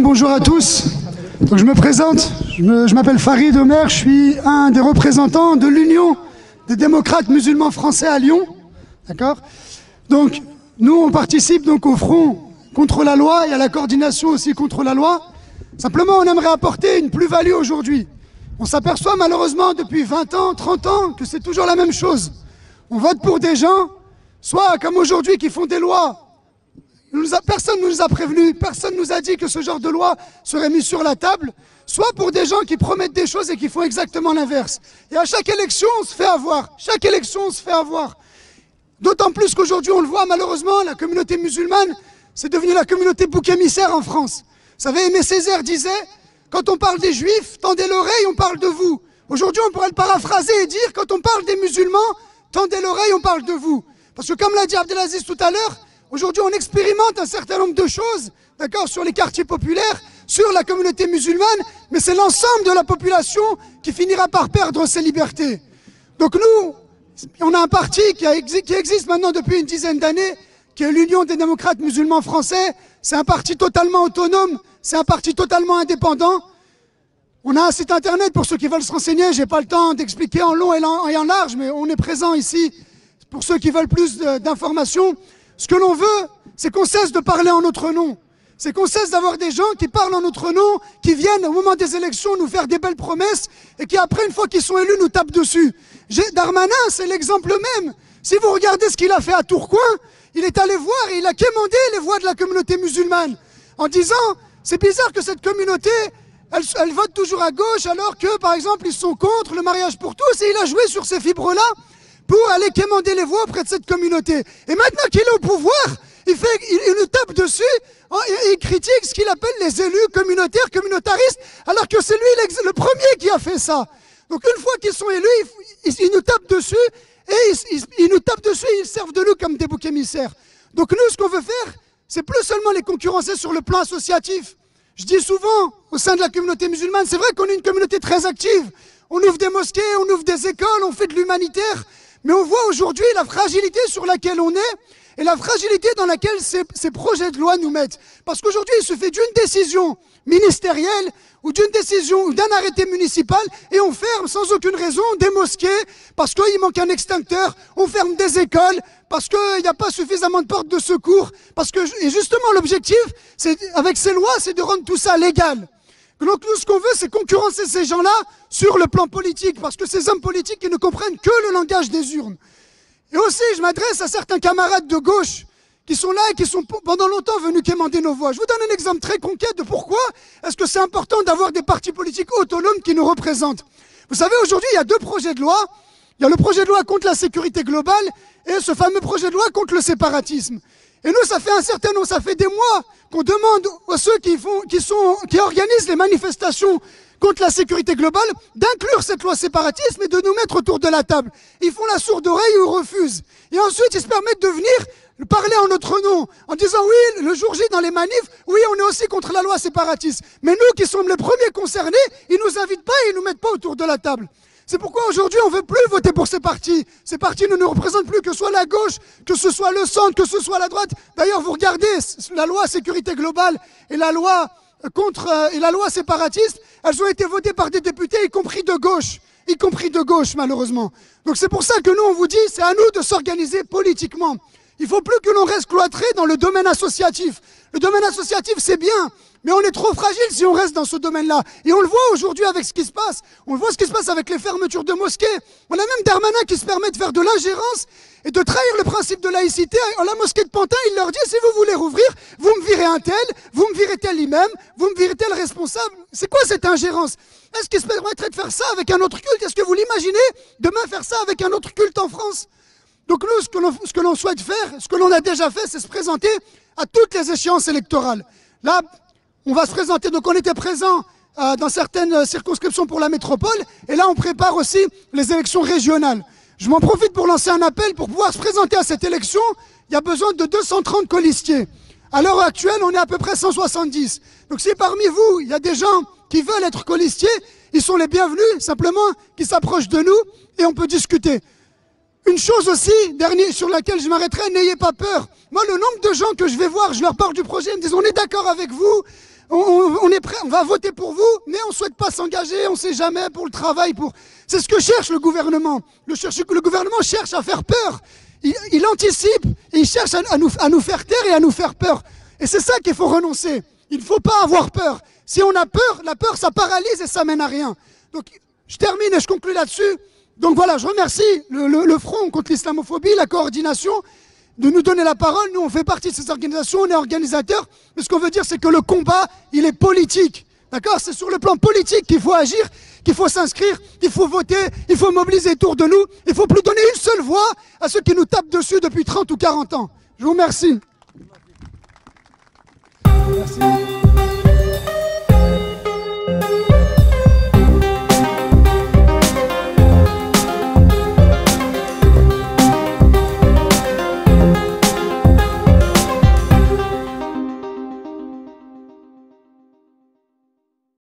bonjour à tous. Donc, je me présente, je m'appelle Farid Omer, je suis un des représentants de l'Union des démocrates musulmans français à Lyon. D'accord ? Donc, nous, on participe donc au front contre la loi et à la coordination aussi contre la loi. Simplement, on aimerait apporter une plus-value aujourd'hui. On s'aperçoit malheureusement depuis 20 ans, 30 ans, que c'est toujours la même chose. On vote pour des gens, soit comme aujourd'hui, qui font des lois. Personne ne nous a prévenus, personne ne nous a dit que ce genre de loi serait mis sur la table, soit pour des gens qui promettent des choses et qui font exactement l'inverse. Et à chaque élection, on se fait avoir. Chaque élection, on se fait avoir. D'autant plus qu'aujourd'hui, on le voit malheureusement, la communauté musulmane, c'est devenu la communauté bouc émissaire en France. Vous savez, Aimé Césaire disait, quand on parle des juifs, tendez l'oreille, on parle de vous. Aujourd'hui, on pourrait le paraphraser et dire, quand on parle des musulmans, tendez l'oreille, on parle de vous. Parce que comme l'a dit Abdelaziz tout à l'heure, aujourd'hui, on expérimente un certain nombre de choses, d'accord, sur les quartiers populaires, sur la communauté musulmane, mais c'est l'ensemble de la population qui finira par perdre ses libertés. Donc nous, on a un parti qui existe maintenant depuis une dizaine d'années, qui est l'Union des démocrates musulmans français. C'est un parti totalement autonome, c'est un parti totalement indépendant. On a un site internet pour ceux qui veulent se renseigner, j'ai pas le temps d'expliquer en long et en large, mais on est présent ici pour ceux qui veulent plus d'informations. Ce que l'on veut, c'est qu'on cesse de parler en notre nom. C'est qu'on cesse d'avoir des gens qui parlent en notre nom, qui viennent au moment des élections nous faire des belles promesses et qui après, une fois qu'ils sont élus, nous tapent dessus. Darmanin, c'est l'exemple même. Si vous regardez ce qu'il a fait à Tourcoing, il est allé voir et il a quémandé les voix de la communauté musulmane en disant, c'est bizarre que cette communauté, elle vote toujours à gauche alors que, par exemple, ils sont contre le mariage pour tous et il a joué sur ces fibres-là pour aller quémander les voix auprès de cette communauté. Et maintenant qu'il est au pouvoir, il nous tape dessus et il critique ce qu'il appelle les élus communautaires, communautaristes, alors que c'est lui le premier qui a fait ça. Donc une fois qu'ils sont élus, ils nous tapent dessus et ils nous tapent dessus et ils servent de nous comme des boucs émissaires. Donc nous, ce qu'on veut faire, c'est plus seulement les concurrencer sur le plan associatif. Je dis souvent, au sein de la communauté musulmane, c'est vrai qu'on est une communauté très active. On ouvre des mosquées, on ouvre des écoles, on fait de l'humanitaire. Mais on voit aujourd'hui la fragilité sur laquelle on est et la fragilité dans laquelle ces projets de loi nous mettent. Parce qu'aujourd'hui, il suffit d'une décision ministérielle ou d'une décision ou d'un arrêté municipal et on ferme sans aucune raison des mosquées parce qu'il manque un extincteur, on ferme des écoles parce qu'il n'y a pas suffisamment de portes de secours. Et justement, l'objectif, avec ces lois, c'est de rendre tout ça légal. Donc nous, ce qu'on veut, c'est concurrencer ces gens-là sur le plan politique, parce que ces hommes politiques, ils ne comprennent que le langage des urnes. Et aussi, je m'adresse à certains camarades de gauche qui sont là et qui sont pendant longtemps venus quémander nos voix. Je vous donne un exemple très concret de pourquoi est-ce que c'est important d'avoir des partis politiques autonomes qui nous représentent. Vous savez, aujourd'hui, il y a deux projets de loi. Il y a le projet de loi contre la sécurité globale et ce fameux projet de loi contre le séparatisme. Et nous, ça fait des mois qu'on demande à ceux qui organisent les manifestations contre la sécurité globale d'inclure cette loi séparatisme et de nous mettre autour de la table. Ils font la sourde oreille ou ils refusent. Et ensuite, ils se permettent de venir parler en notre nom, en disant oui, le jour J dans les manifs, oui, on est aussi contre la loi séparatiste. Mais nous, qui sommes les premiers concernés, ils nous invitent pas et ils nous mettent pas autour de la table. C'est pourquoi aujourd'hui on ne veut plus voter pour ces partis. Ces partis ne nous représentent plus, que ce soit la gauche, que ce soit le centre, que ce soit la droite. D'ailleurs, vous regardez la loi sécurité globale et la loi séparatiste, elles ont été votées par des députés, y compris de gauche malheureusement. Donc c'est pour ça que nous on vous dit, c'est à nous de s'organiser politiquement. Il ne faut plus que l'on reste cloîtré dans le domaine associatif. Le domaine associatif, c'est bien, mais on est trop fragile si on reste dans ce domaine-là. Et on le voit aujourd'hui avec ce qui se passe. On voit ce qui se passe avec les fermetures de mosquées. On a même Darmanin qui se permet de faire de l'ingérence et de trahir le principe de laïcité. À la mosquée de Pantin, il leur dit, si vous voulez rouvrir, vous me virez un tel, vous me virez tel imam, vous me virez tel responsable. C'est quoi cette ingérence? Est-ce qu'il se permettrait de faire ça avec un autre culte? Est-ce que vous l'imaginez demain faire ça avec un autre culte en France? Donc nous, ce que l'on souhaite faire, ce que l'on a déjà fait, c'est se présenter à toutes les échéances électorales. Là, on va se présenter, donc on était présent dans certaines circonscriptions pour la métropole, et là on prépare aussi les élections régionales. Je m'en profite pour lancer un appel, pour pouvoir se présenter à cette élection, il y a besoin de 230 colistiers. À l'heure actuelle, on est à peu près 170. Donc si parmi vous, il y a des gens qui veulent être colistiers, ils sont les bienvenus, simplement qu'ils s'approchent de nous et on peut discuter. Une chose aussi, dernier, sur laquelle je m'arrêterai, n'ayez pas peur. Moi, le nombre de gens que je vais voir, je leur parle du projet, ils me disent, on est d'accord avec vous, on est prêt, on va voter pour vous, mais on ne souhaite pas s'engager, on ne sait jamais pour le travail, pour... C'est ce que cherche le gouvernement. Le gouvernement cherche à faire peur. Il anticipe, et il cherche à nous faire taire et à nous faire peur. Et c'est ça qu'il faut renoncer. Il ne faut pas avoir peur. Si on a peur, la peur, ça paralyse et ça mène à rien. Donc, je termine et je conclue là-dessus. Donc voilà, je remercie le Front contre l'islamophobie, la coordination, de nous donner la parole. Nous, on fait partie de ces organisations, on est organisateurs. Mais ce qu'on veut dire, c'est que le combat, il est politique. D'accord? C'est sur le plan politique qu'il faut agir, qu'il faut s'inscrire, qu'il faut voter, il faut mobiliser autour de nous. Il ne faut plus donner une seule voix à ceux qui nous tapent dessus depuis 30 ou 40 ans. Je vous remercie. Merci.